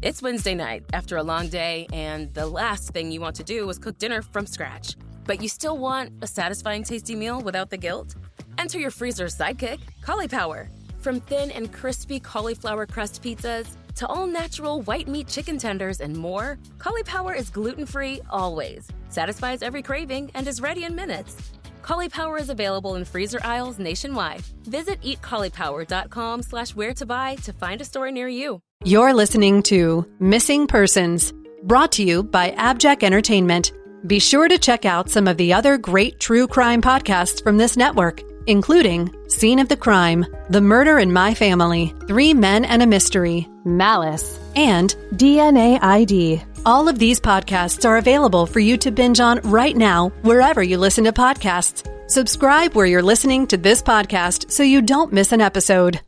It's Wednesday night after a long day, and the last thing you want to do is cook dinner from scratch. But you still want a satisfying, tasty meal without the guilt? Enter your freezer's sidekick, Cauliflower. From thin and crispy cauliflower crust pizzas to all-natural white meat chicken tenders and more, Cauliflower is gluten-free always, satisfies every craving, and is ready in minutes. Cauliflower is available in freezer aisles nationwide. Visit eatcauliflower.com/where-to-buy to find a store near you. You're listening to Missing Persons, brought to you by AbJack Entertainment. Be sure to check out some of the other great true crime podcasts from this network, including Scene of the Crime, The Murder in My Family, 3 Men and a Mystery, Malice, and DNA ID. All of these podcasts are available for you to binge on right now, wherever you listen to podcasts. Subscribe where you're listening to this podcast so you don't miss an episode.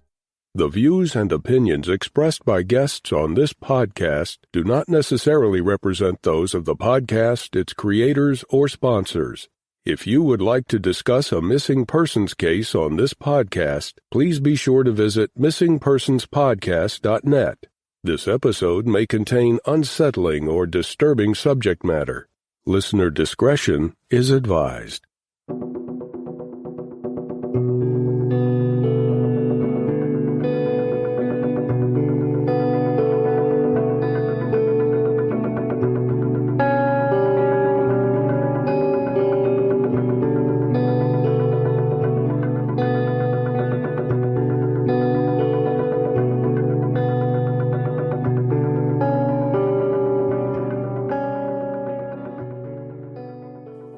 The views and opinions expressed by guests on this podcast do not necessarily represent those of the podcast, its creators, or sponsors. If you would like to discuss a missing persons case on this podcast, please be sure to visit missingpersonspodcast.net. This episode may contain unsettling or disturbing subject matter. Listener discretion is advised.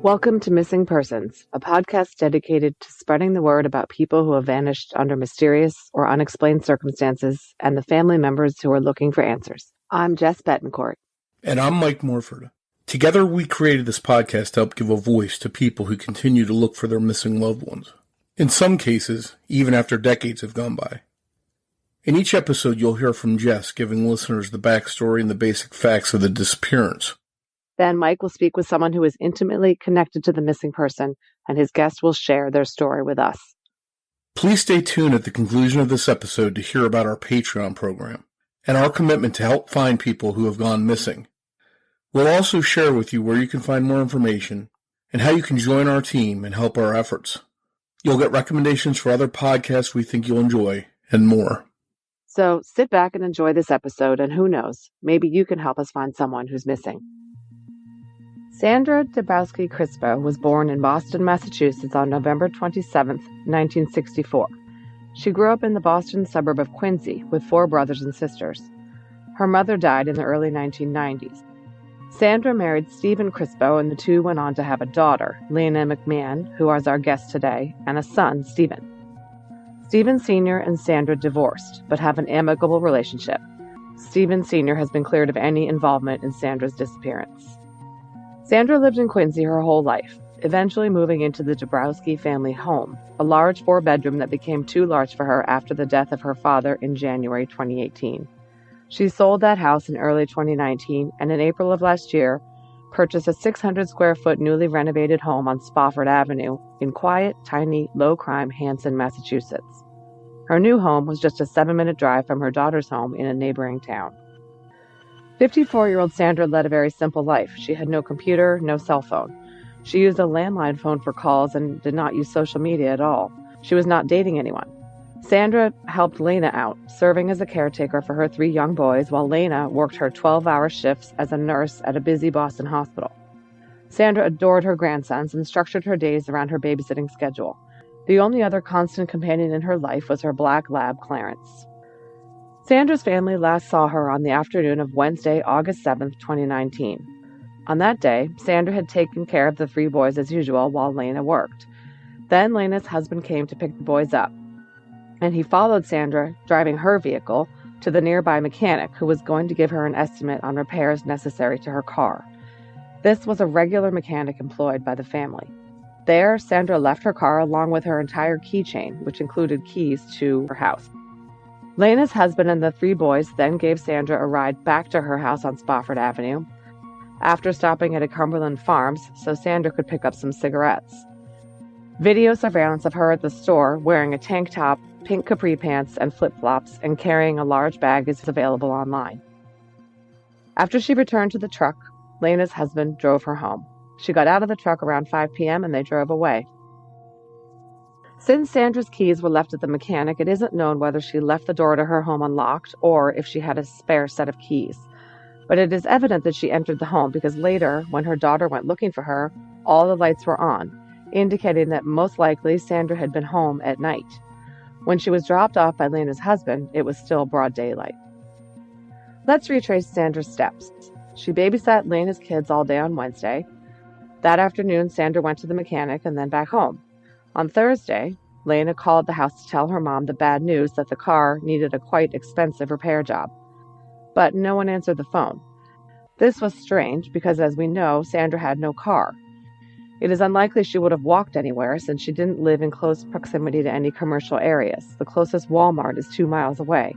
Welcome to Missing Persons, a podcast dedicated to spreading the word about people who have vanished under mysterious or unexplained circumstances and the family members who are looking for answers. I'm Jess Betancourt. And I'm Mike Morford. Together, we created this podcast to help give a voice to people who continue to look for their missing loved ones. In some cases, even after decades have gone by. In each episode, you'll hear from Jess giving listeners the backstory and the basic facts of the disappearance. Then Mike will speak with someone who is intimately connected to the missing person, and his guest will share their story with us. Please stay tuned at the conclusion of this episode to hear about our Patreon program and our commitment to help find people who have gone missing. We'll also share with you where you can find more information and how you can join our team and help our efforts. You'll get recommendations for other podcasts we think you'll enjoy, and more. So sit back and enjoy this episode, and who knows, maybe you can help us find someone who's missing. Sandra Crispo was born in Boston, Massachusetts on November 27, 1964. She grew up in the Boston suburb of Quincy with 4 brothers and sisters. Her mother died in the early 1990s. Sandra married Stephen Crispo, and the two went on to have a daughter, Lena McMahon, who is our guest today, and a son, Stephen. Stephen Sr. and Sandra divorced, but have an amicable relationship. Stephen Sr. has been cleared of any involvement in Sandra's disappearance. Sandra lived in Quincy her whole life, eventually moving into the Dabrowski family home, a large 4-bedroom that became too large for her after the death of her father in January 2018. She sold that house in early 2019 and in April of last year purchased a 600-square-foot newly renovated home on Spofford Avenue in quiet, tiny, low-crime Hanson, Massachusetts. Her new home was just a 7-minute drive from her daughter's home in a neighboring town. 54-year-old Sandra led a very simple life. She had no computer, no cell phone. She used a landline phone for calls and did not use social media at all. She was not dating anyone. Sandra helped Lena out, serving as a caretaker for her 3 young boys, while Lena worked her 12-hour shifts as a nurse at a busy Boston hospital. Sandra adored her grandsons and structured her days around her babysitting schedule. The only other constant companion in her life was her black lab, Clarence. Sandra's family last saw her on the afternoon of Wednesday, August 7, 2019. On that day, Sandra had taken care of the 3 boys as usual while Lena worked. Then Lena's husband came to pick the boys up, and he followed Sandra, driving her vehicle, to the nearby mechanic who was going to give her an estimate on repairs necessary to her car. This was a regular mechanic employed by the family. There, Sandra left her car along with her entire keychain, which included keys to her house. Lena's husband and the 3 boys then gave Sandra a ride back to her house on Spofford Avenue, after stopping at a Cumberland Farms so Sandra could pick up some cigarettes. Video surveillance of her at the store wearing a tank top, pink capri pants, and flip-flops and carrying a large bag is available online. After she returned to the truck, Lena's husband drove her home. She got out of the truck around 5 p.m. and they drove away. Since Sandra's keys were left at the mechanic, it isn't known whether she left the door to her home unlocked or if she had a spare set of keys. But it is evident that she entered the home because later, when her daughter went looking for her, all the lights were on, indicating that most likely Sandra had been home at night. When she was dropped off by Lena's husband, it was still broad daylight. Let's retrace Sandra's steps. She babysat Lena's kids all day on Wednesday. That afternoon, Sandra went to the mechanic and then back home. On Thursday, Lena called the house to tell her mom the bad news that the car needed a quite expensive repair job. But no one answered the phone. This was strange because, as we know, Sandra had no car. It is unlikely she would have walked anywhere since she didn't live in close proximity to any commercial areas. The closest Walmart is 2 miles away.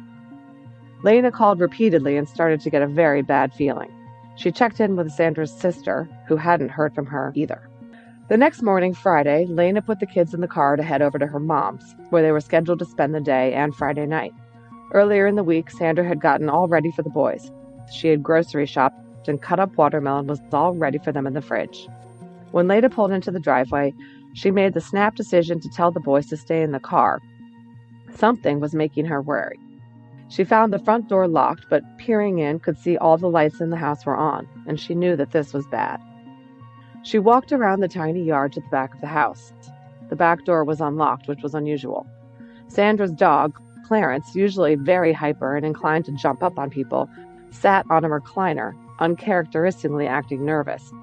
Lena called repeatedly and started to get a very bad feeling. She checked in with Sandra's sister, who hadn't heard from her either. The next morning, Friday, Lena put the kids in the car to head over to her mom's, where they were scheduled to spend the day and Friday night. Earlier in the week, Sandra had gotten all ready for the boys. She had grocery shopped and cut up watermelon was all ready for them in the fridge. When Lena pulled into the driveway, she made the snap decision to tell the boys to stay in the car. Something was making her worry. She found the front door locked, but peering in could see all the lights in the house were on, and she knew that this was bad. She walked around the tiny yard to the back of the house. The back door was unlocked, which was unusual. Sandra's dog, Clarence, usually very hyper and inclined to jump up on people, sat on a recliner, uncharacteristically acting nervous.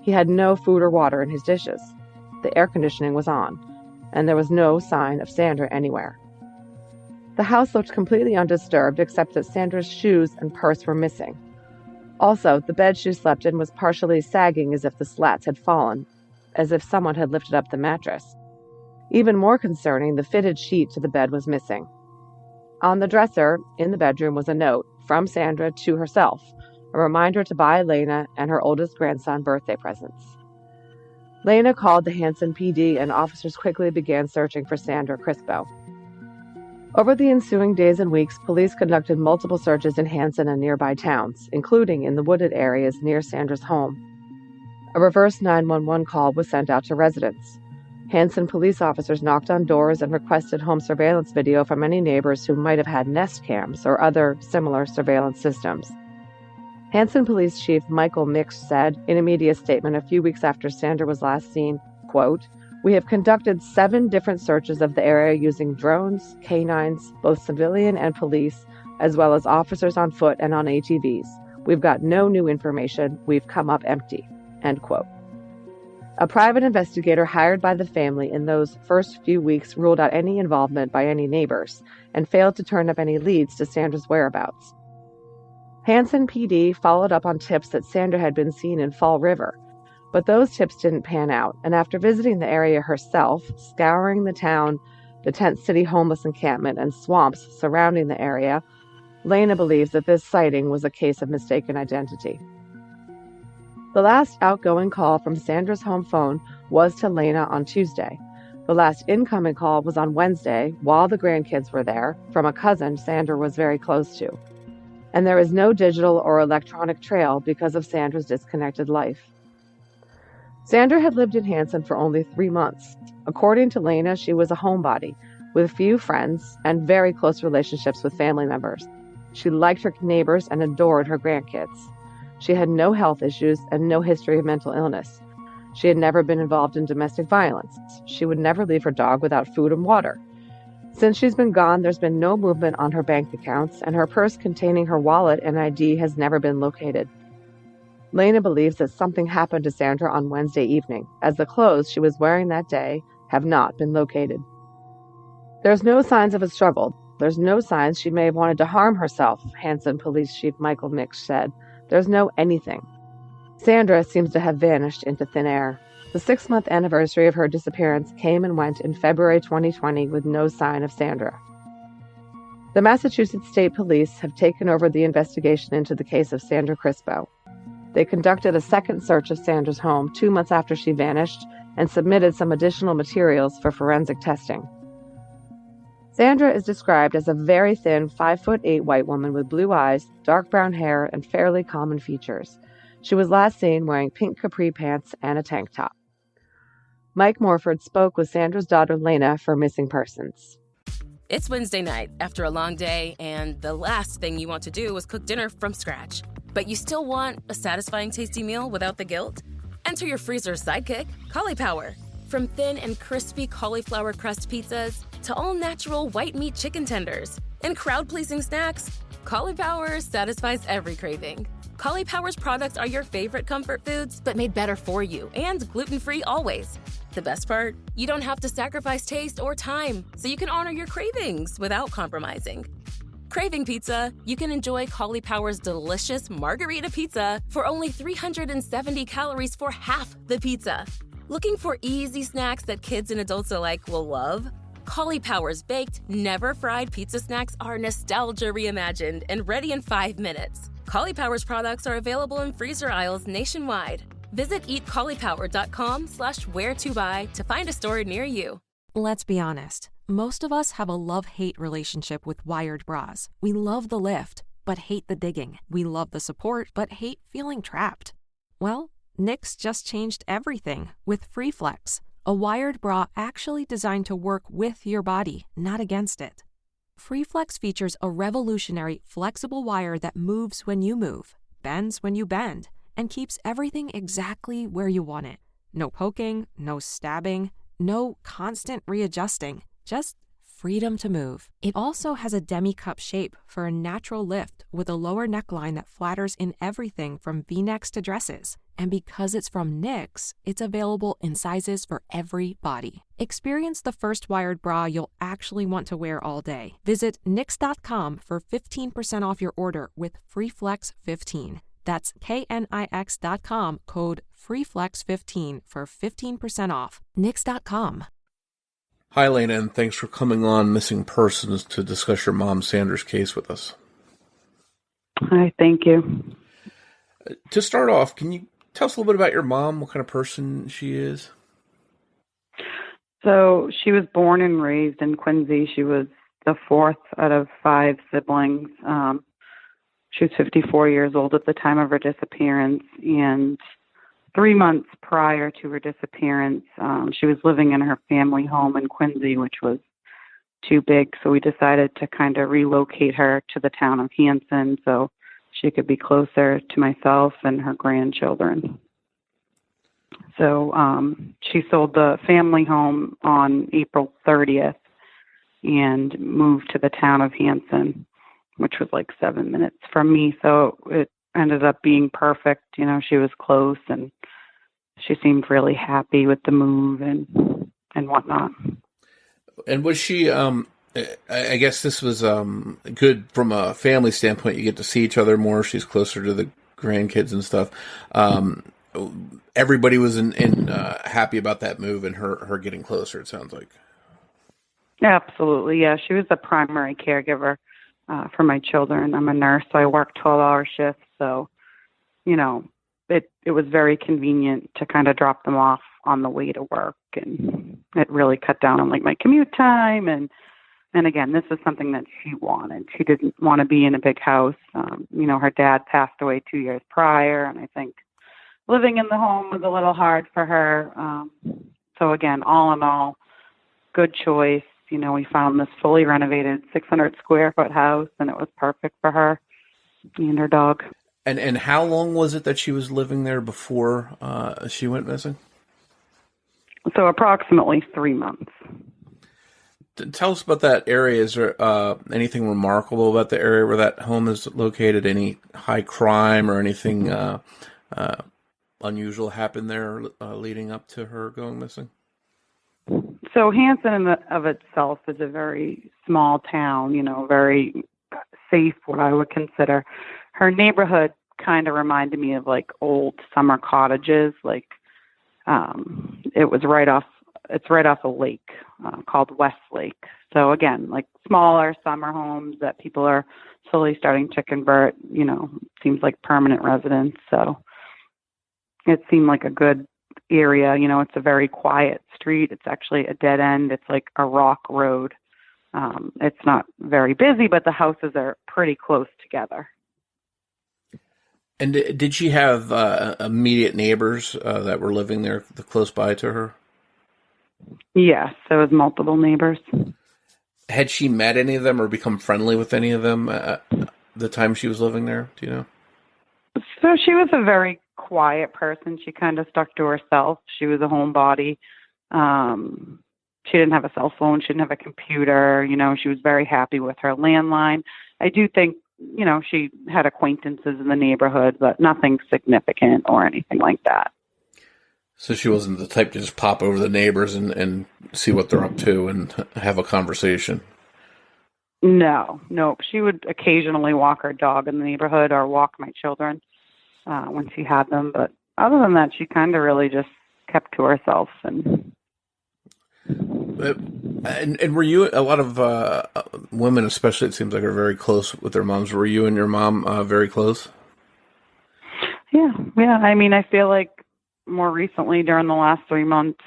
He had no food or water in his dishes. The air conditioning was on, and there was no sign of Sandra anywhere. The house looked completely undisturbed except that Sandra's shoes and purse were missing. Also, the bed she slept in was partially sagging as if the slats had fallen, as if someone had lifted up the mattress. Even more concerning, the fitted sheet to the bed was missing. On the dresser in the bedroom was a note from Sandra to herself, a reminder to buy Lena and her oldest grandson birthday presents. Lena called the Hanson PD and officers quickly began searching for Sandra Crispo. Over the ensuing days and weeks, police conducted multiple searches in Hanson and nearby towns, including in the wooded areas near Sandra's home. A reverse 911 call was sent out to residents. Hanson police officers knocked on doors and requested home surveillance video from any neighbors who might have had Nest cams or other similar surveillance systems. Hanson Police Chief Michael Mix said in a media statement a few weeks after Sandra was last seen, quote, "We have conducted 7 different searches of the area using drones, canines, both civilian and police, as well as officers on foot and on ATVs. We've got no new information. We've come up empty." End quote. A private investigator hired by the family in those first few weeks ruled out any involvement by any neighbors and failed to turn up any leads to Sandra's whereabouts. Hanson PD followed up on tips that Sandra had been seen in Fall River, but those tips didn't pan out, and after visiting the area herself, scouring the town, the Tent City homeless encampment, and swamps surrounding the area, Lena believes that this sighting was a case of mistaken identity. The last outgoing call from Sandra's home phone was to Lena on Tuesday. The last incoming call was on Wednesday, while the grandkids were there, from a cousin Sandra was very close to. And there is no digital or electronic trail because of Sandra's disconnected life. Sandra had lived in Hanson for only 3 months. According to Lena, she was a homebody, with few friends and very close relationships with family members. She liked her neighbors and adored her grandkids. She had no health issues and no history of mental illness. She had never been involved in domestic violence. She would never leave her dog without food and water. Since she's been gone, there's been no movement on her bank accounts, and her purse containing her wallet and ID has never been located. Lena believes that something happened to Sandra on Wednesday evening, as the clothes she was wearing that day have not been located. There's no signs of a struggle. There's no signs she may have wanted to harm herself, Hanson Police Chief Michael Mix said. There's no anything. Sandra seems to have vanished into thin air. The 6-month anniversary of her disappearance came and went in February 2020 with no sign of Sandra. The Massachusetts State Police have taken over the investigation into the case of Sandra Crispo. They conducted a second search of Sandra's home 2 months after she vanished and submitted some additional materials for forensic testing. Sandra is described as a very thin 5'8" white woman with blue eyes, dark brown hair, and fairly common features. She was last seen wearing pink capri pants and a tank top. Mike Morford spoke with Sandra's daughter Lena for Missing Persons. It's Wednesday night after a long day, and the last thing you want to do is cook dinner from scratch. But you still want a satisfying, tasty meal without the guilt? Enter your freezer's sidekick, Cauliflower. From thin and crispy cauliflower crust pizzas to all-natural white meat chicken tenders and crowd-pleasing snacks, Cauliflower satisfies every craving. Cauliflower's products are your favorite comfort foods, but made better for you and gluten-free always. The best part? You don't have to sacrifice taste or time, so you can honor your cravings without compromising. Craving pizza? You can enjoy Cauliflower's delicious margarita pizza for only 370 calories for half the pizza. Looking for easy snacks that kids and adults alike will love? Cauliflower's baked, never fried pizza snacks are nostalgia reimagined and ready in 5 minutes. Cauliflower's products are available in freezer aisles nationwide. Visit eatcauliflower.com/where-to-buy to find a store near you. Let's be honest. Most of us have a love-hate relationship with wired bras. We love the lift, but hate the digging. We love the support, but hate feeling trapped. Well, Knix just changed everything with FreeFlex, a wired bra actually designed to work with your body, not against it. FreeFlex features a revolutionary flexible wire that moves when you move, bends when you bend, and keeps everything exactly where you want it. No poking, no stabbing, no constant readjusting, just freedom to move. It also has a demi-cup shape for a natural lift with a lower neckline that flatters in everything from V-necks to dresses. And because it's from Knix, it's available in sizes for every body. Experience the first wired bra you'll actually want to wear all day. Visit Knix.com for 15% off your order with FreeFlex15. That's KNIX.com, code FreeFlex15 for 15% off. Knix.com. Hi, Lena, and thanks for coming on Missing Persons to discuss your mom Sandra's case with us. Hi, thank you. To start off, can you tell us a little bit about your mom, what kind of person she is? So she was born and raised in Quincy. She was the fourth out of 5 siblings. She was 54 years old at the time of her disappearance, and 3 months prior to her disappearance, she was living in her family home in Quincy, which was too big. So we decided to kind of relocate her to the town of Hanson so she could be closer to myself and her grandchildren. So she sold the family home on April 30th and moved to the town of Hanson, which was like 7 minutes from me. So it ended up being perfect. You know, she was close and she seemed really happy with the move and whatnot. And was she, I guess this was good from a family standpoint. You get to see each other more. She's closer to the grandkids and stuff. Everybody was in happy about that move and her getting closer, it sounds like. Absolutely, yeah. She was the primary caregiver for my children. I'm a nurse, so I work 12-hour shifts. So, you know, it was very convenient to kind of drop them off on the way to work, and it really cut down on like my commute time. And again, this is something that she wanted. She didn't want to be in a big house. You know, her dad passed away 2 years prior, and I think living in the home was a little hard for her. So again, all in all, good choice. You know, we found this fully renovated 600 square foot house, and it was perfect for her and her dog. And how long was it that she was living there before she went missing? So approximately 3 months. Tell us about that area. Is there anything remarkable about the area where that home is located? Any high crime or anything unusual happened there leading up to her going missing? So Hanson in of itself is a very small town, you know, very safe, what I would consider. Her neighborhood kind of reminded me of like old summer cottages. Like it's right off a lake called West Lake. So again, like smaller summer homes that people are slowly starting to convert, you know, seems like permanent residents. So it seemed like a good area. You know, it's a very quiet street. It's actually a dead end. It's like a rock road. It's not very busy, but the houses are pretty close together. And did she have immediate neighbors that were living there close by to her? Yes, there was multiple neighbors. Had she met any of them or become friendly with any of them the time she was living there? Do you know? So she was a very quiet person. She kind of stuck to herself. She was a homebody. She didn't have a cell phone. She didn't have a computer. She was very happy with her landline. I do think, she had acquaintances in the neighborhood, but nothing significant or anything like that. So she wasn't the type to just pop over the neighbors and see what they're up to and have a conversation? No. She would occasionally walk her dog in the neighborhood or walk my children when she had them. But other than that, she kind of really just kept to herself. And were you, a lot of women especially, it seems like, are very close with their moms. Were you and your mom very close? Yeah. I mean, I feel like more recently during the last 3 months,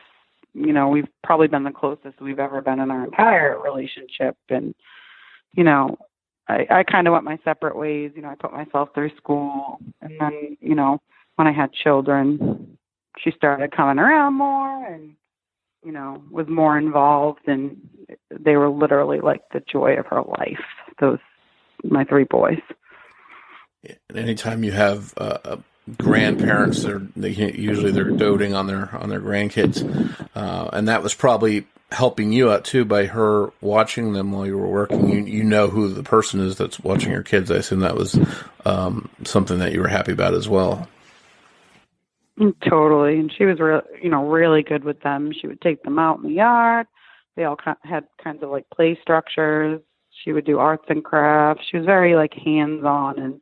we've probably been the closest we've ever been in our entire relationship. And, I kind of went my separate ways. I put myself through school. And then, when I had children, she started coming around more and, was more involved. And they were literally like the joy of her life, my 3 boys. And anytime you have grandparents, usually they're doting on their grandkids, and that was probably helping you out too by her watching them while you were working. You know who the person is that's watching your kids. I assume that was something that you were happy about as well. Totally, and she was really good with them. She would take them out in the yard. They all had kinds of like play structures. She would do arts and crafts. She was very like hands-on, and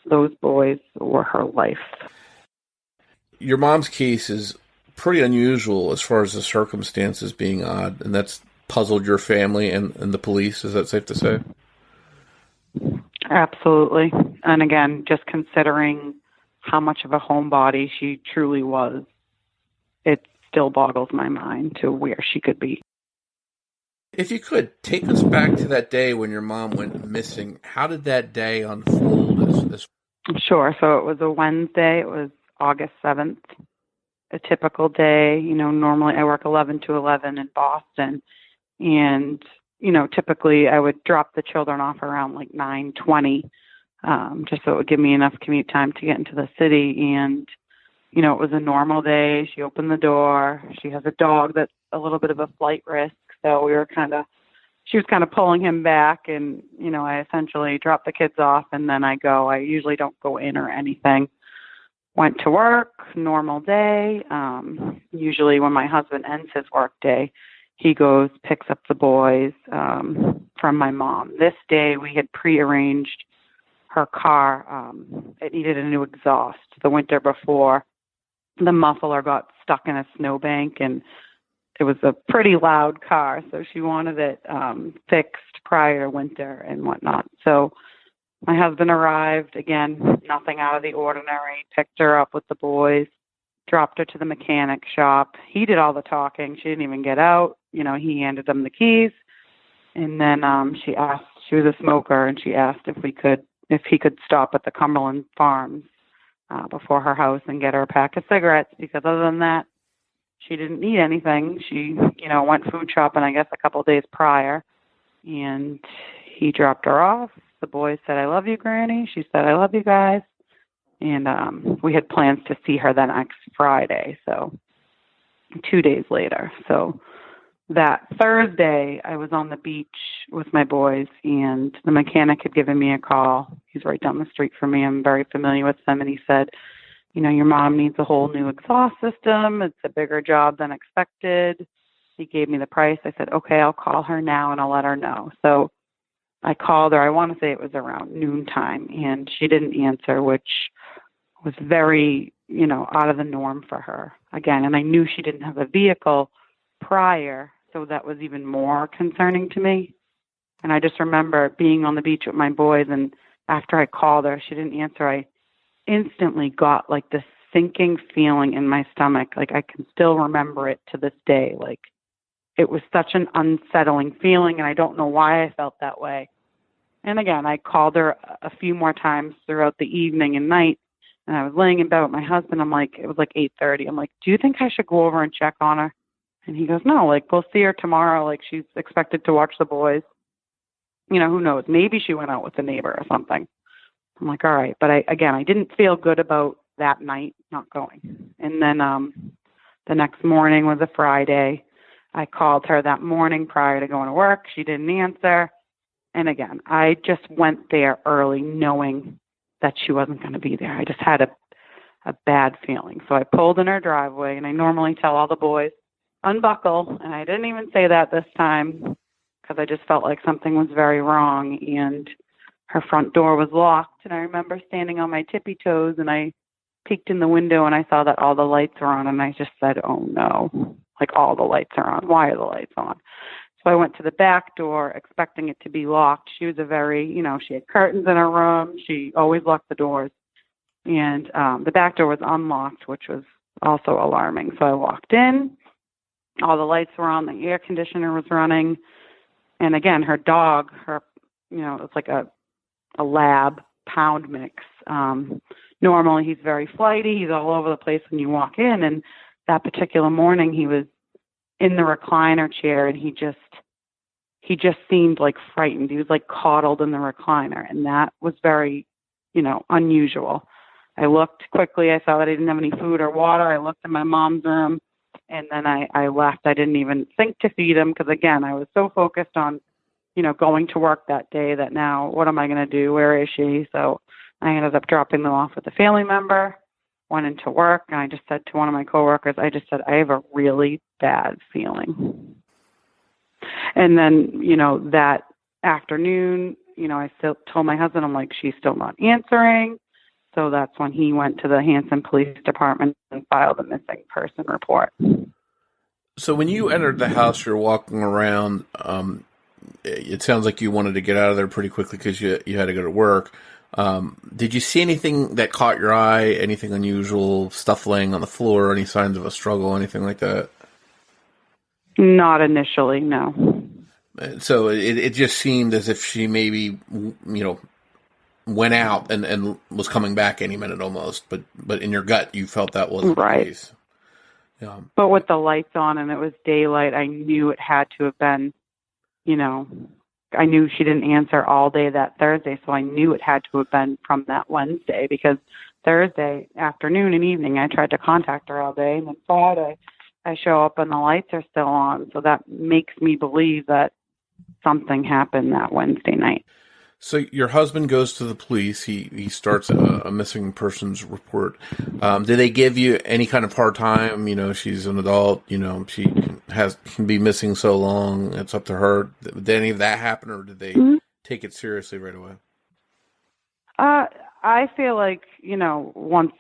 those boys were her life. Your mom's case is pretty unusual as far as the circumstances being odd, and that's puzzled your family and the police. Is that safe to say? Absolutely. And again, just considering how much of a homebody she truly was, it still boggles my mind to where she could be. If you could, take us back to that day when your mom went missing. How did that day unfold? Sure. So it was a Wednesday. It was August 7th, a typical day. Normally I work 11 to 11 in Boston. And, typically I would drop the children off around like 9:20, just so it would give me enough commute time to get into the city. And, it was a normal day. She opened the door. She has a dog that's a little bit of a flight risk. So she was kind of pulling him back, and, I essentially dropped the kids off, and then I go. I usually don't go in or anything. Went to work, normal day. Usually when my husband ends his work day, he goes, picks up the boys from my mom. This day we had prearranged her car. It needed a new exhaust. The winter before, the muffler got stuck in a snowbank, and it was a pretty loud car, so she wanted it fixed prior to winter and whatnot. So my husband arrived, again, nothing out of the ordinary, picked her up with the boys, dropped her to the mechanic shop. He did all the talking. She didn't even get out. He handed them the keys. And then she was a smoker, and she asked if he could stop at the Cumberland Farms before her house and get her a pack of cigarettes, because other than that, she didn't need anything. She, went food shopping, I guess, a couple of days prior, and he dropped her off. The boys said, "I love you, Granny." She said, "I love you guys." And we had plans to see her the next Friday, so 2 days later. So that Thursday, I was on the beach with my boys, and the mechanic had given me a call. He's right down the street from me. I'm very familiar with him, and he said, your mom needs a whole new exhaust system. It's a bigger job than expected. He gave me the price. I said, okay, I'll call her now and I'll let her know. So I called her. I want to say it was around noontime, and she didn't answer, which was very, out of the norm for her. Again, and I knew she didn't have a vehicle prior, so that was even more concerning to me. And I just remember being on the beach with my boys, and after I called her, she didn't answer. I instantly got like this sinking feeling in my stomach. Like I can still remember it to this day. Like it was such an unsettling feeling, and I don't know why I felt that way. And again, I called her a few more times throughout the evening and night, and I was laying in bed with my husband. I'm like, it was like 8:30. I'm like, do you think I should go over and check on her? And he goes, no, like, we'll see her tomorrow. Like, she's expected to watch the boys. You know, who knows? Maybe she went out with a neighbor or something. I'm like, all right. But I didn't feel good about that night not going. And then the next morning was a Friday. I called her that morning prior to going to work. She didn't answer. And again, I just went there early knowing that she wasn't going to be there. I just had a bad feeling. So I pulled in her driveway, and I normally tell all the boys, unbuckle. And I didn't even say that this time because I just felt like something was very wrong. And her front door was locked. And I remember standing on my tippy toes, and I peeked in the window, and I saw that all the lights were on. And I just said, oh, no, like all the lights are on. Why are the lights on? So I went to the back door expecting it to be locked. She was she had curtains in her room. She always locked the doors. And the back door was unlocked, which was also alarming. So I walked in. All the lights were on. The air conditioner was running. And again, her dog, it's like a lab pound mix. Normally he's very flighty. He's all over the place when you walk in. And that particular morning he was in the recliner chair, and he just seemed like frightened. He was like coddled in the recliner. And that was very, unusual. I looked quickly. I saw that I didn't have any food or water. I looked in my mom's room. And then I left. I didn't even think to feed him because, again, I was so focused on, going to work that day that now what am I going to do? Where is she? So I ended up dropping them off with a family member, went into work, and I just said to one of my coworkers, I have a really bad feeling. And then, that afternoon, I still told my husband, I'm like, she's still not answering. So that's when he went to the Hanson Police Department and filed a missing person report. So when you entered the house, you're walking around. It sounds like you wanted to get out of there pretty quickly because you had to go to work. Did you see anything that caught your eye? Anything unusual? Stuff laying on the floor? Any signs of a struggle? Anything like that? Not initially, no. So it just seemed as if she maybe, went out and was coming back any minute almost, but in your gut you felt that wasn't right. The case. Yeah. But with the lights on and it was daylight, I knew it had to have been, I knew she didn't answer all day that Thursday, so I knew it had to have been from that Wednesday, because Thursday afternoon and evening I tried to contact her all day, and then Friday I show up and the lights are still on, so that makes me believe that something happened that Wednesday night. So your husband goes to the police. He starts a missing persons report. Did they give you any kind of hard time? She's an adult. She can be missing so long. It's up to her. Did any of that happen, or did they take it seriously right away? I feel like once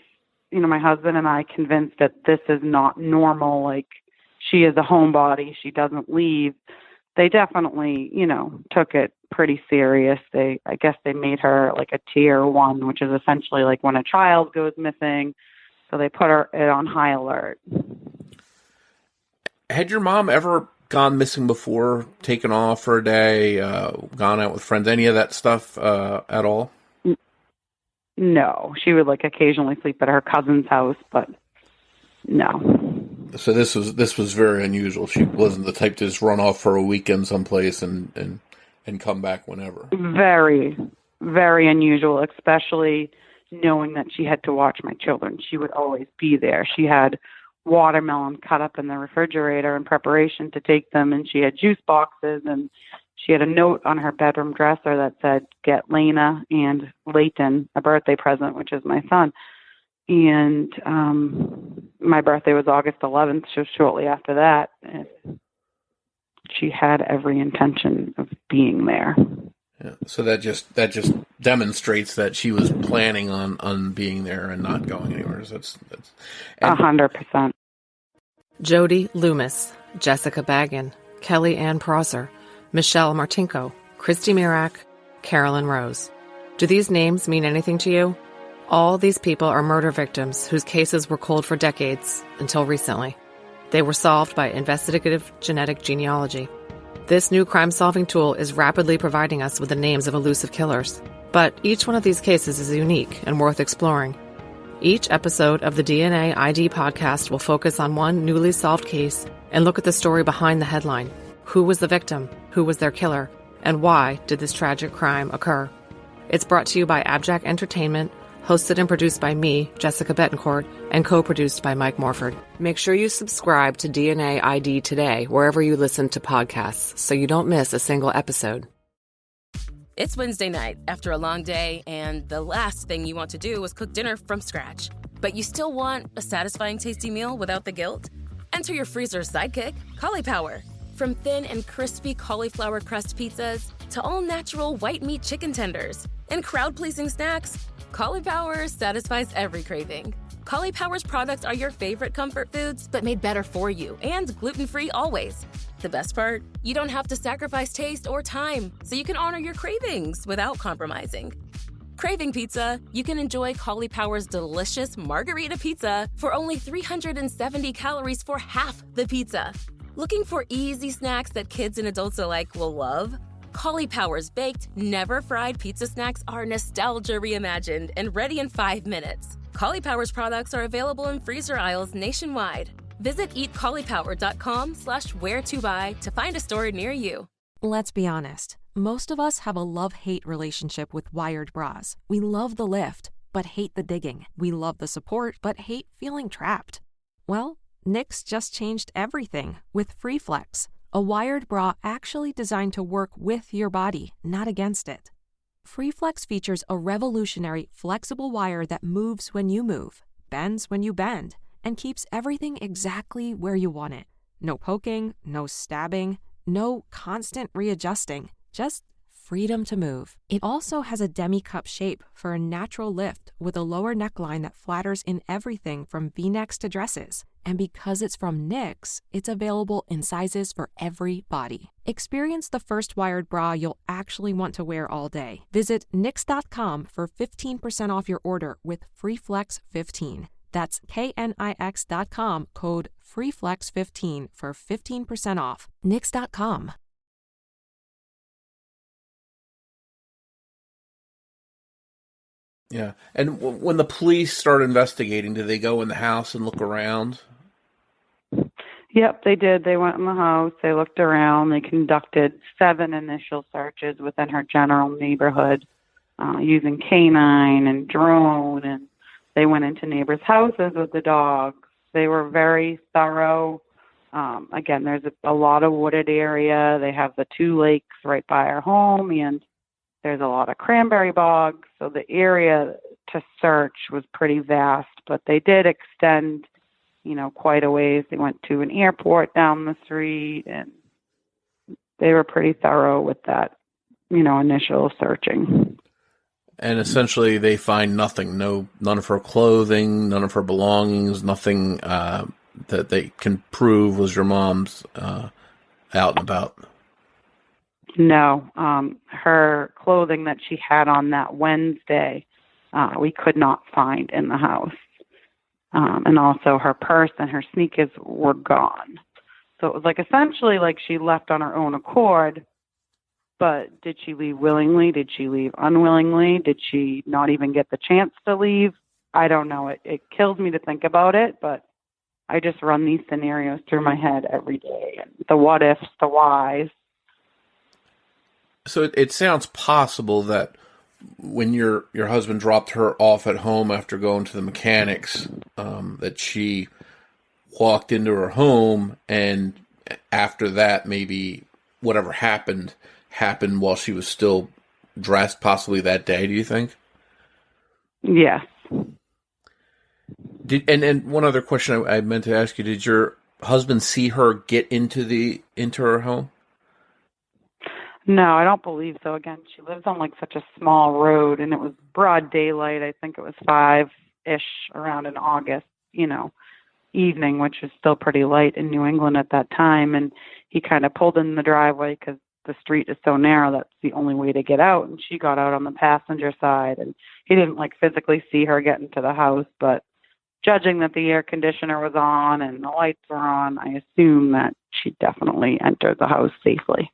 my husband and I convinced that this is not normal. Like, she is a homebody. She doesn't leave. They definitely, took it pretty serious. I guess they made her like a tier 1, which is essentially like when a child goes missing. So they put it on high alert. Had your mom ever gone missing before, taken off for a day, gone out with friends, any of that stuff at all? No. She would occasionally sleep at her cousin's house, but no. So this was very unusual. She wasn't the type to just run off for a weekend someplace and come back whenever. Very, very unusual, especially knowing that she had to watch my children. She would always be there. She had watermelon cut up in the refrigerator in preparation to take them, and she had juice boxes, and she had a note on her bedroom dresser that said, "Get Lena and Layton a birthday present," which is my son. And my birthday was August 11th, so shortly after that. She had every intention of being there. Yeah, so that just demonstrates that she was planning on being there and not going anywhere. So that's 100%. Jody Loomis, Jessica Baggin, Kelly Ann Prosser, Michelle Martinko, Christy Mirak, Carolyn Rose. Do these names mean anything to you? All these people are murder victims whose cases were cold for decades until recently. They were solved by investigative genetic genealogy. This new crime-solving tool is rapidly providing us with the names of elusive killers. But each one of these cases is unique and worth exploring. Each episode of the DNA ID podcast will focus on one newly solved case and look at the story behind the headline. Who was the victim? Who was their killer? And why did this tragic crime occur? It's brought to you by AbJack Entertainment, hosted and produced by me, Jessica Betancourt, and co-produced by Mike Morford. Make sure you subscribe to DNA ID today, wherever you listen to podcasts, so you don't miss a single episode. It's Wednesday night after a long day, and the last thing you want to do is cook dinner from scratch. But you still want a satisfying, tasty meal without the guilt? Enter your freezer's sidekick, Cauliflower. From thin and crispy cauliflower crust pizzas to all-natural white meat chicken tenders and crowd-pleasing snacks, Cauliflower satisfies every craving. Cauliflower's products are your favorite comfort foods, but made better for you and gluten-free always. The best part? You don't have to sacrifice taste or time, so you can honor your cravings without compromising. Craving pizza? You can enjoy Cauliflower's delicious margarita pizza for only 370 calories for half the pizza. Looking for easy snacks that kids and adults alike will love? Cauliflower's baked, never-fried pizza snacks are nostalgia reimagined and ready in 5 minutes. Cauliflower's products are available in freezer aisles nationwide. Visit eatcauliflower.com/where-to-buy to find a store near you. Let's be honest. Most of us have a love-hate relationship with wired bras. We love the lift, but hate the digging. We love the support, but hate feeling trapped. Well, Knix just changed everything with FreeFlex, a wired bra actually designed to work with your body, not against it. FreeFlex features a revolutionary flexible wire that moves when you move, bends when you bend, and keeps everything exactly where you want it. No poking, no stabbing, no constant readjusting, just freedom to move. It also has a demi-cup shape for a natural lift with a lower neckline that flatters in everything from V-necks to dresses. And because it's from Knix, it's available in sizes for every body. Experience the first wired bra you'll actually want to wear all day. Visit Knix.com for 15% off your order with FreeFlex15. That's KNIX.com, code FreeFlex15 for 15% off. Knix.com. Yeah. And when the police start investigating, do they go in the house and look around? Yep, they did. They went in the house. They looked around. They conducted 7 initial searches within her general neighborhood using canine and drone, and they went into neighbors' houses with the dogs. They were very thorough. Again, there's a lot of wooded area. They have the 2 lakes right by our home, and there's a lot of cranberry bogs. So the area to search was pretty vast, but they did extend, quite a ways. They went to an airport down the street, and they were pretty thorough with that, initial searching. And essentially they find nothing, none of her clothing, none of her belongings, nothing that they can prove was your mom's out and about. No, her clothing that she had on that Wednesday, we could not find in the house. And also her purse and her sneakers were gone. So it was essentially she left on her own accord. But did she leave willingly? Did she leave unwillingly? Did she not even get the chance to leave? I don't know. It kills me to think about it, but I just run these scenarios through my head every day. The what ifs, the whys. So it sounds possible that when your husband dropped her off at home after going to the mechanics, that she walked into her home, and after that, maybe whatever happened while she was still dressed, possibly that day. Do you think? Yes. And one other question I meant to ask you: did your husband see her get into her home? No, I don't believe so. Again, she lives on such a small road, and it was broad daylight. I think it was 5-ish around in August, evening, which is still pretty light in New England at that time. And he kind of pulled in the driveway because the street is so narrow. That's the only way to get out. And she got out on the passenger side, and he didn't physically see her get into the house, but judging that the air conditioner was on and the lights were on, I assume that she definitely entered the house safely.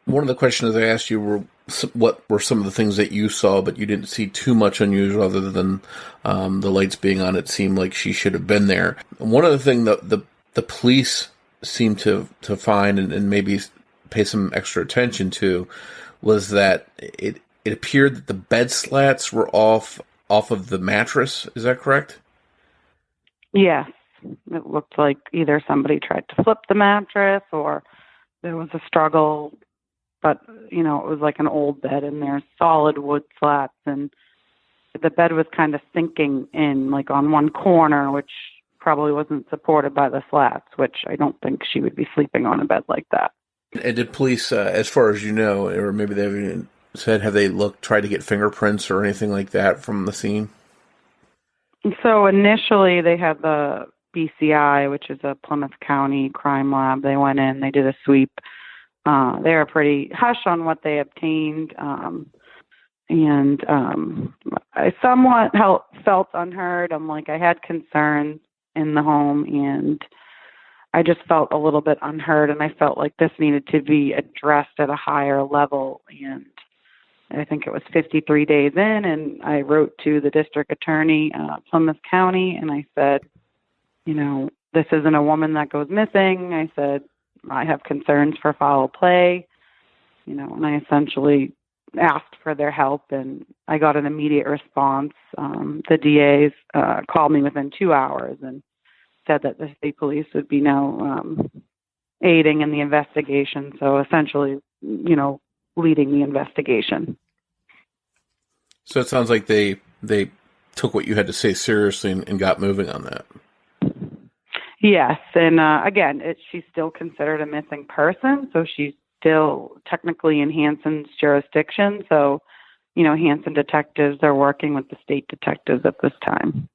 One of the questions I asked you were what were some of the things that you saw, but you didn't see too much unusual other than the lights being on. It seemed like she should have been there. One of the things that the police seemed to find and maybe pay some extra attention to was that it appeared that the bed slats were off of the mattress. Is that correct? Yes. It looked like either somebody tried to flip the mattress or there was a struggle. But, it was like an old bed, and there's solid wood slats, and the bed was kind of sinking in, like on one corner, which probably wasn't supported by the slats, which I don't think she would be sleeping on a bed like that. And did police, as far as you know, or maybe they've even said, have they tried to get fingerprints or anything like that from the scene? So initially they had the BCI, which is a Plymouth County crime lab. They went in, they did a sweep. They were pretty hush on what they obtained, and I somewhat felt unheard. I had concerns in the home, and I just felt a little bit unheard, and I felt like this needed to be addressed at a higher level. And I think it was 53 days in, and I wrote to the district attorney, Plymouth County, and I said, this isn't a woman that goes missing. I said, I have concerns for foul play, and I essentially asked for their help, and I got an immediate response. The DAs called me within 2 hours and said that the state police would be now aiding in the investigation, so essentially, leading the investigation. So it sounds like they took what you had to say seriously and got moving on that. Yes, and again, she's still considered a missing person, so she's still technically in Hanson's jurisdiction. So, Hanson detectives are working with the state detectives at this time.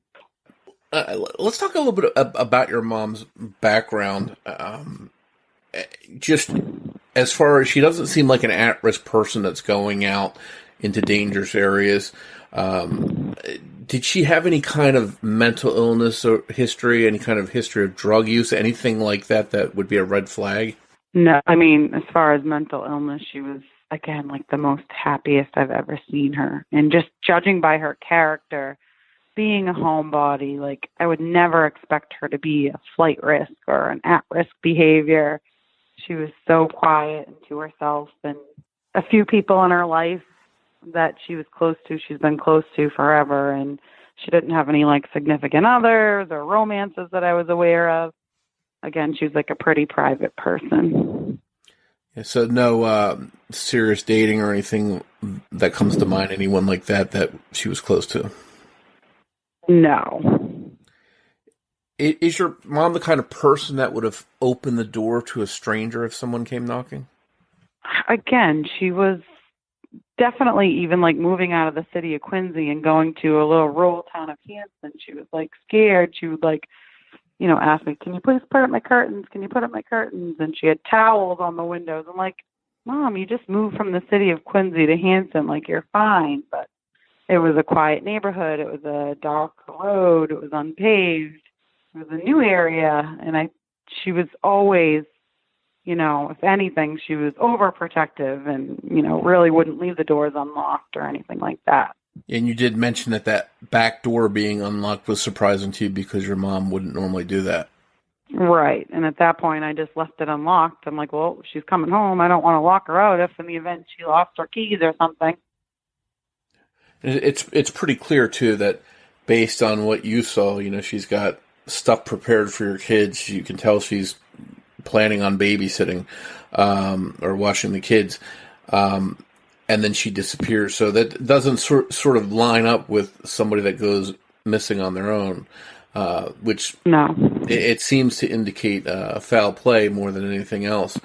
Let's talk a little bit about your mom's background. Just as far as she doesn't seem like an at-risk person that's going out into dangerous areas. Did she have any kind of mental illness or history, any kind of history of drug use, anything like that would be a red flag? No, as far as mental illness, she was, again, like the most happiest I've ever seen her. And just judging by her character, being a homebody, I would never expect her to be a flight risk or an at-risk behavior. She was so quiet and to herself, and a few people in her life that she was close to, she's been close to forever, and she didn't have any significant others or romances that I was aware of. Again, she's a pretty private person. Yeah, so no serious dating or anything that comes to mind, anyone like that she was close to? No. Is your mom the kind of person that would have opened the door to a stranger if someone came knocking? Again, she was definitely even moving out of the city of Quincy and going to a little rural town of Hanson. She was scared. She would ask me, can you please put up my curtains? Can you put up my curtains? And she had towels on the windows. I'm like, Mom, you just moved from the city of Quincy to Hanson. You're fine. But it was a quiet neighborhood. It was a dark road. It was unpaved. It was a new area. And she was always, if anything, she was overprotective and, really wouldn't leave the doors unlocked or anything like that. And you did mention that back door being unlocked was surprising to you because your mom wouldn't normally do that. Right. And at that point, I just left it unlocked. I'm like, well, she's coming home. I don't want to lock her out if in the event she lost her keys or something. It's pretty clear, too, that based on what you saw, she's got stuff prepared for your kids. You can tell she's planning on babysitting or watching the kids. And then she disappears. So that doesn't sort of line up with somebody that goes missing on their own, which no, it seems to indicate foul play more than anything else.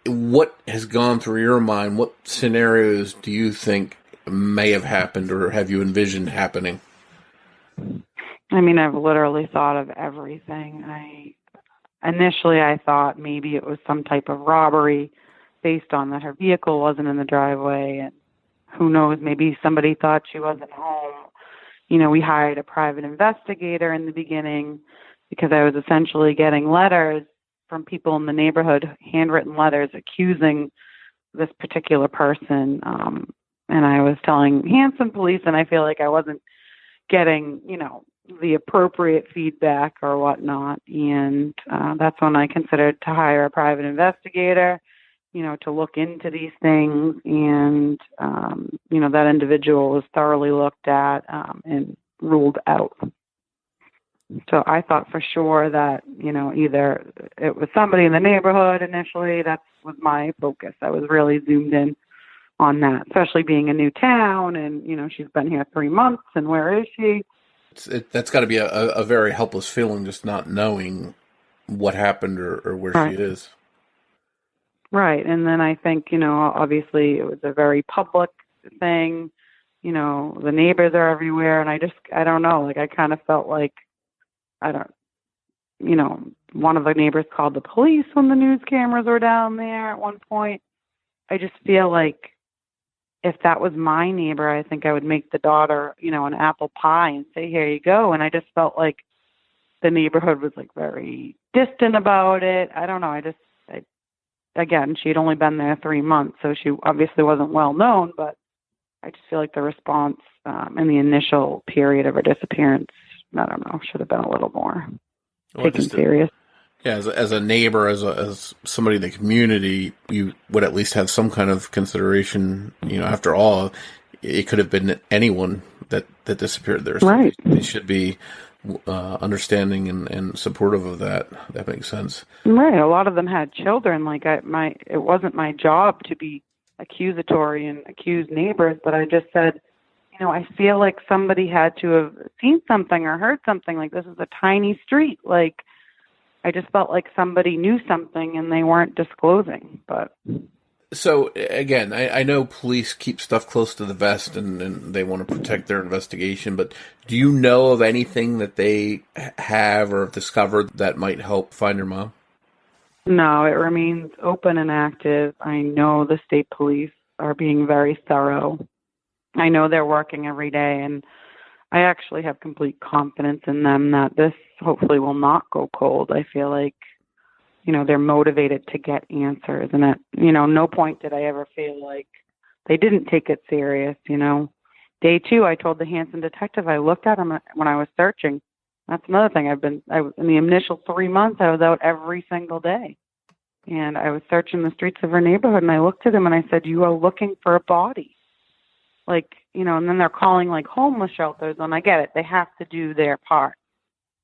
What has gone through your mind? What scenarios do you think may have happened or have you envisioned happening? I've literally thought of everything. Initially I thought maybe it was some type of robbery based on that her vehicle wasn't in the driveway, and who knows, maybe somebody thought she wasn't home. we hired a private investigator in the beginning because I was essentially getting letters from people in the neighborhood, handwritten letters accusing this particular person. And I was telling Hanson police, and I feel like I wasn't getting, the appropriate feedback or whatnot. And that's when I considered to hire a private investigator, to look into these things. And, that individual was thoroughly looked at and ruled out. So I thought for sure that, either it was somebody in the neighborhood initially. That was my focus. I was really zoomed in on that, especially being a new town. And, she's been here 3 months, and where is she? That's got to be a very helpless feeling, just not knowing what happened or where Right. she is. Right. And then I think, obviously it was a very public thing. The neighbors are everywhere. And I don't know, I kind of felt like, one of the neighbors called the police when the news cameras were down there at one point. I just feel like if that was my neighbor, I think I would make the daughter, an apple pie and say, here you go. And I just felt like the neighborhood was very distant about it. I don't know. Again, she'd only been there 3 months, so she obviously wasn't well known, but I just feel like the response in the initial period of her disappearance, I don't know, should have been a little more taken serious. Yeah, as a neighbor, as somebody in the community, you would at least have some kind of consideration. After all, it could have been anyone that disappeared there. So right. They should be understanding and supportive of that. That makes sense. Right. A lot of them had children. It wasn't my job to be accusatory and accuse neighbors, but I just said, I feel like somebody had to have seen something or heard something. This is a tiny street. I just felt like somebody knew something and they weren't disclosing. But so again, I know police keep stuff close to the vest and they want to protect their investigation. But do you know of anything that they have or have discovered that might help find your mom? No, it remains open and active. I know the state police are being very thorough. I know they're working every day, and I actually have complete confidence in them that this hopefully will not go cold. I feel like, they're motivated to get answers, and at, no point did I ever feel like they didn't take it serious. Day 2, I told the Hanson detective, I looked at him when I was searching. That's another thing. In the initial 3 months, I was out every single day, and I was searching the streets of her neighborhood, and I looked at him and I said, you are looking for a body. And then they're calling homeless shelters, and I get it. They have to do their part.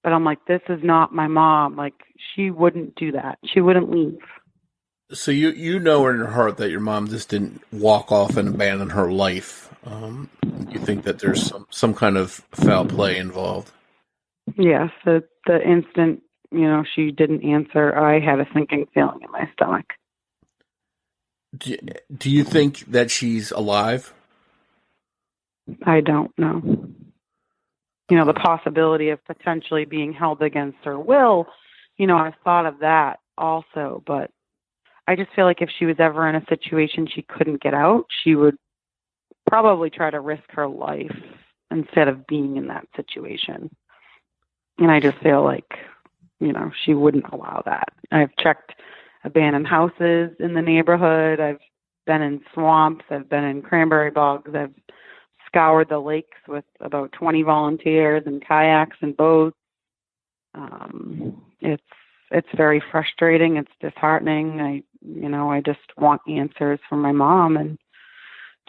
But I'm like, this is not my mom. She wouldn't do that. She wouldn't leave. So you know in your heart that your mom just didn't walk off and abandon her life. You think that there's some kind of foul play involved? Yes. The instant, she didn't answer, I had a sinking feeling in my stomach. Do you think that she's alive? I don't know. The possibility of potentially being held against her will, I've thought of that also, but I just feel like if she was ever in a situation she couldn't get out, she would probably try to risk her life instead of being in that situation. And I just feel like, she wouldn't allow that. I've checked abandoned houses in the neighborhood. I've been in swamps. I've been in cranberry bogs. I've scoured the lakes with about 20 volunteers and kayaks and boats. It's very frustrating. It's disheartening. I just want answers from my mom and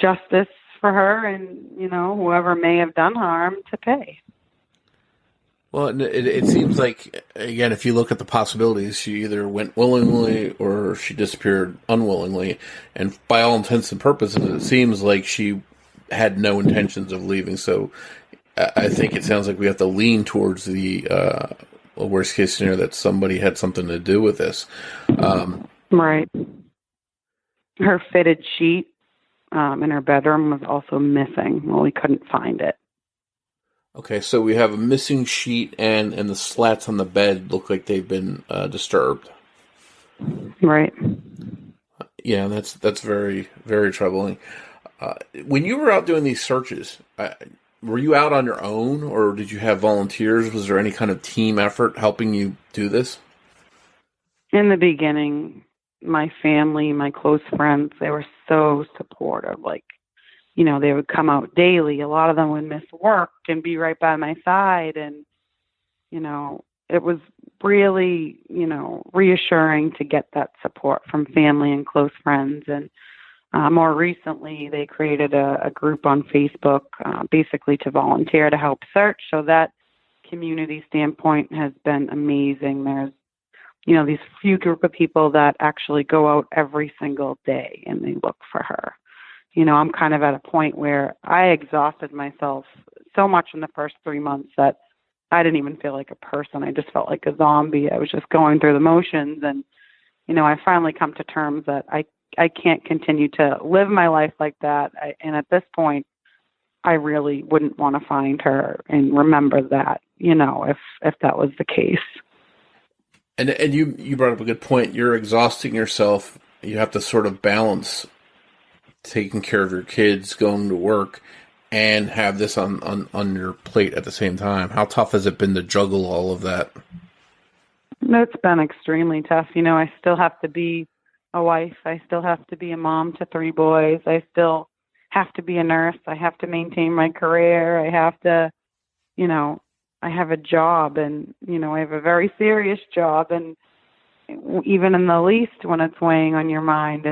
justice for her and, whoever may have done harm to pay. Well, it seems like, again, if you look at the possibilities, she either went willingly or she disappeared unwillingly. And by all intents and purposes, it seems like she had no intentions of leaving. So I think it sounds like we have to lean towards the worst case scenario that somebody had something to do with this. Right. Her fitted sheet in her bedroom was also missing. Well, we couldn't find it. Okay, so we have a missing sheet and the slats on the bed look like they've been disturbed. Right. Yeah, that's very, very troubling. When you were out doing these searches, were you out on your own, or did you have volunteers? Was there any kind of team effort helping you do this? In the beginning, my family, my close friends, they were so supportive. Like, they would come out daily. A lot of them would miss work and be right by my side. And, it was really, reassuring to get that support from family and close friends. And more recently, they created a group on Facebook basically to volunteer to help search. So that community standpoint has been amazing. There's, these few group of people that actually go out every single day and they look for her. I'm kind of at a point where I exhausted myself so much in the first 3 months that I didn't even feel like a person. I just felt like a zombie. I was just going through the motions. And, I finally come to terms that I can't continue to live my life like that. And at this point, I really wouldn't want to find her and remember that, if that was the case. And you brought up a good point. You're exhausting yourself. You have to sort of balance taking care of your kids, going to work, and have this on your plate at the same time. How tough has it been to juggle all of that? It's been extremely tough. I still have to be a wife. I still have to be a mom to 3 boys. I still have to be a nurse. I have to maintain my career. I have to, I have a job, and, I have a very serious job. And even in the least, when it's weighing on your mind,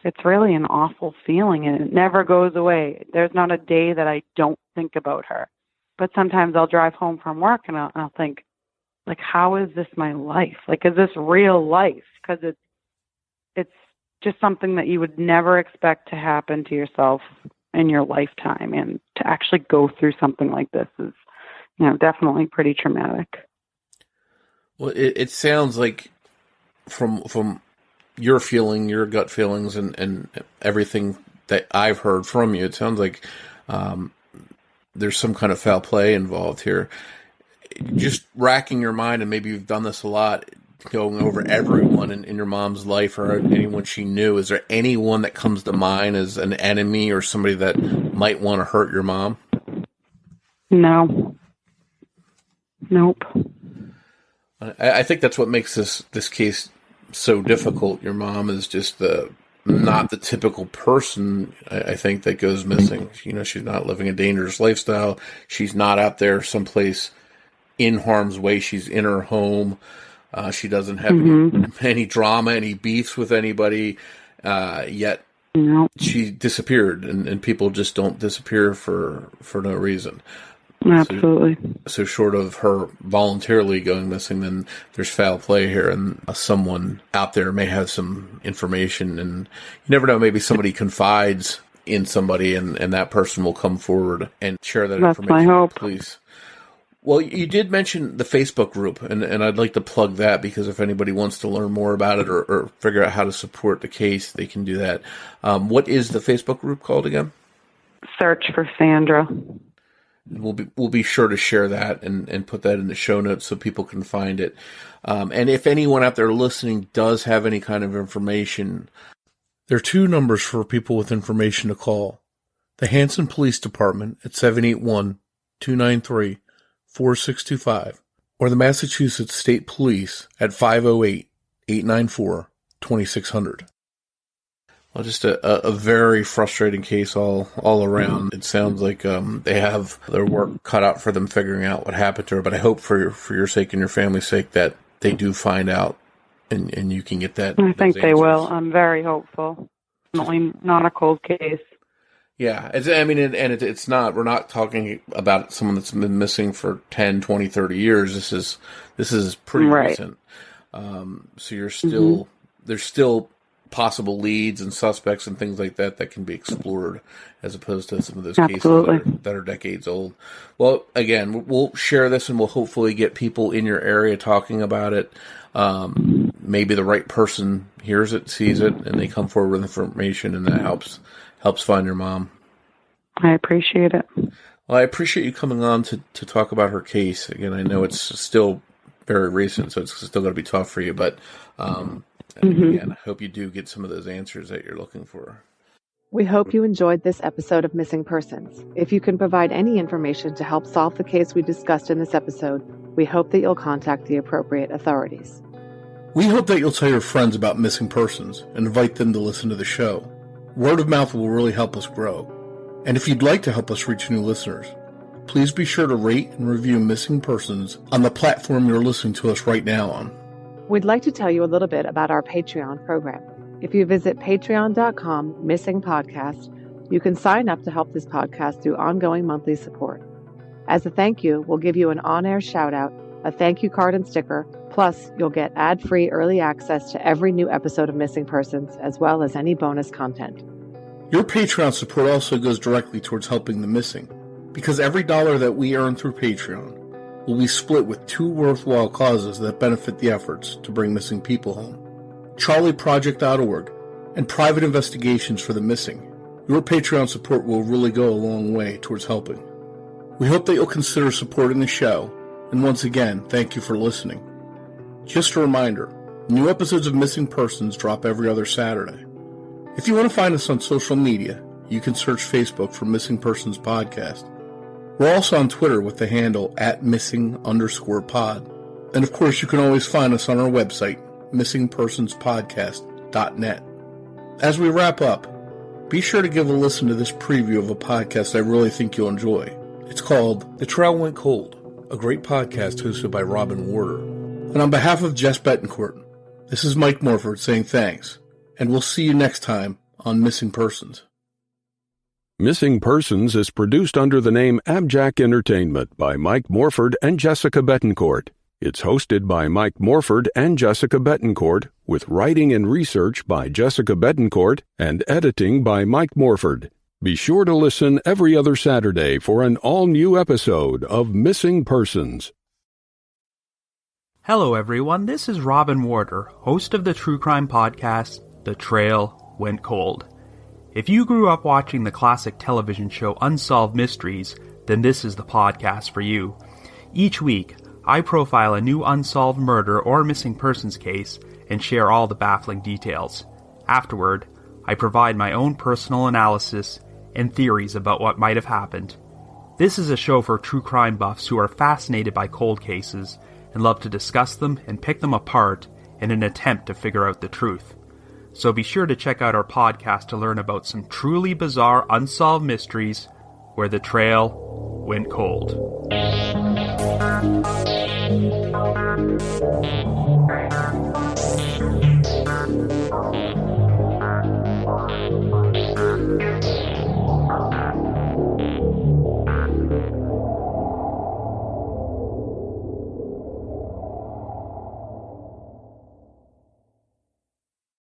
it's really an awful feeling, and it never goes away. There's not a day that I don't think about her. But sometimes I'll drive home from work and I'll think, like, how is this my life? Like, is this real life? Because it's just something that you would never expect to happen to yourself in your lifetime. And to actually go through something like this is, definitely pretty traumatic. Well, it sounds like from your gut feelings and everything that I've heard from you, it sounds like there's some kind of foul play involved here. Just racking your mind, and maybe you've done this a lot, going over everyone in your mom's life or anyone she knew. Is there anyone that comes to mind as an enemy or somebody that might want to hurt your mom? No. Nope. I think that's what makes this case so difficult. Your mom is just not the typical person, I think, that goes missing. She's not living a dangerous lifestyle. She's not out there someplace in harm's way. She's in her home. She doesn't have any drama, any beefs with anybody, yet she disappeared, and people just don't disappear for no reason. Absolutely. So short of her voluntarily going missing, then there's foul play here, and someone out there may have some information, and you never know, maybe somebody confides in somebody, and that person will come forward and share that information. That's my hope. Please. Well, you did mention the Facebook group, and I'd like to plug that, because if anybody wants to learn more about it or figure out how to support the case, they can do that. What is the Facebook group called again? Search for Sandra. We'll be sure to share that and put that in the show notes so people can find it. And if anyone out there listening does have any kind of information, there are 2 numbers for people with information to call. The Hanson Police Department at 781-293-4625, or the Massachusetts State Police at 508-894-2600. Well, just a very frustrating case all around. It sounds like they have their work cut out for them figuring out what happened to her, but I hope for your sake and your family's sake that they do find out and you can get that. I think they will. I'm very hopeful. Definitely not a cold case. Yeah, it's not, we're not talking about someone that's been missing for 10, 20, 30 years. This is pretty recent. So you're still, there's still possible leads and suspects and things like that can be explored, as opposed to some of those cases that are decades old. Well, again, we'll share this, and we'll hopefully get people in your area talking about it. Maybe the right person hears it, sees it, and they come forward with information, and that helps find your mom. I appreciate it. Well, I appreciate you coming on to talk about her case. Again, I know it's still very recent, so it's still going to be tough for you, but again, I hope you do get some of those answers that you're looking for. We hope you enjoyed this episode of Missing Persons. If you can provide any information to help solve the case we discussed in this episode, we hope that you'll contact the appropriate authorities. We hope that you'll tell your friends about Missing Persons and invite them to listen to the show. Word of mouth will really help us grow. And if you'd like to help us reach new listeners, please be sure to rate and review Missing Persons on the platform you're listening to us right now on. We'd like to tell you a little bit about our Patreon program. If you visit patreon.com/missingpodcast, you can sign up to help this podcast through ongoing monthly support. As a thank you, we'll give you an on-air shout-out, a thank you card and sticker, plus you'll get ad-free early access to every new episode of Missing Persons, as well as any bonus content. Your Patreon support also goes directly towards helping the missing, because every dollar that we earn through Patreon will be split with two worthwhile causes that benefit the efforts to bring missing people home. CharlieProject.org and private investigations for the missing. Your Patreon support will really go a long way towards helping. We hope that you'll consider supporting the show, and once again, thank you for listening. Just a reminder, new episodes of Missing Persons drop every other Saturday. If you want to find us on social media, you can search Facebook for Missing Persons Podcast. We're also on Twitter with the handle @missing_pod. And of course, you can always find us on our website, missingpersonspodcast.net. As we wrap up, be sure to give a listen to this preview of a podcast I really think you'll enjoy. It's called The Trail Went Cold, a great podcast hosted by Robin Warder. And on behalf of Jess Betancourt, this is Mike Morford saying thanks, and we'll see you next time on Missing Persons. Missing Persons is produced under the name AbJack Entertainment by Mike Morford and Jessica Betancourt. It's hosted by Mike Morford and Jessica Betancourt, with writing and research by Jessica Betancourt and editing by Mike Morford. Be sure to listen every other Saturday for an all-new episode of Missing Persons. Hello everyone, this is Robin Warder, host of the true crime podcast, The Trail Went Cold. If you grew up watching the classic television show Unsolved Mysteries, then this is the podcast for you. Each week, I profile a new unsolved murder or missing persons case and share all the baffling details. Afterward, I provide my own personal analysis and theories about what might have happened. This is a show for true crime buffs who are fascinated by cold cases and love to discuss them and pick them apart in an attempt to figure out the truth. So be sure to check out our podcast to learn about some truly bizarre unsolved mysteries where the trail went cold.